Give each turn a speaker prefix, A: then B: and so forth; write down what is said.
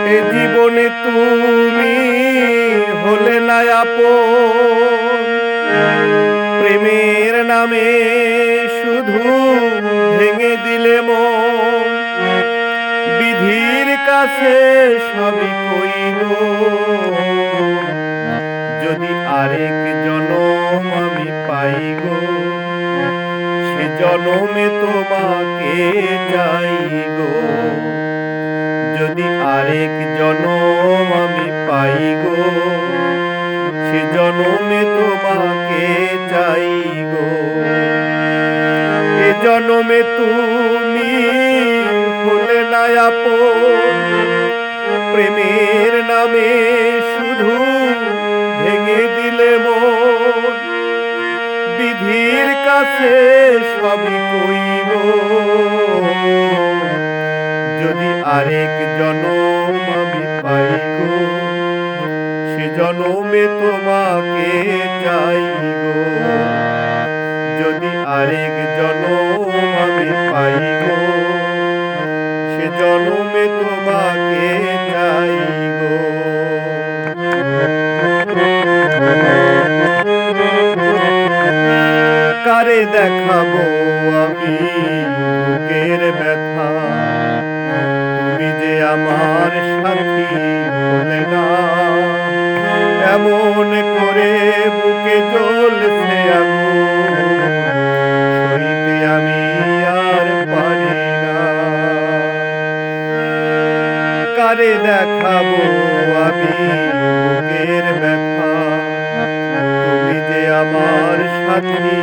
A: এ জীবনে তুমি হলে না আপন, প্রেমের নামে শুধু ভেঙে দিলে মন। বিধির কাছে সবই কইব, যদি আরেক জনম আমি পাই গো, সে জনমে তোমাকে চাই গো। যদি আরেক জনম আমি পাই গো, সে জনমে তোমাকে চাই গো। এ জনমে তুমি হলে না আপন, প্রেমের নামে শুধু ভেঙে দিলে মন। বিধির কাছে সবই কইব, যদি আরেক জনম আমি পাই গো, সে জনমে তোমাকে চাই গো। যদি আরেক জনম আমি পাই গো, সে জনমে তোমাকে চাই গো। কারে দেখাবো আমি বুকের ব্যথা, তুমি যে আমার সাথী হলে না। এমন করে বুকে জ্বলছে আগুন, সইতে আমি আর পারি না। কারে দেখাবো আমি বুকের ব্যথা, তুমি যে আমার সাথী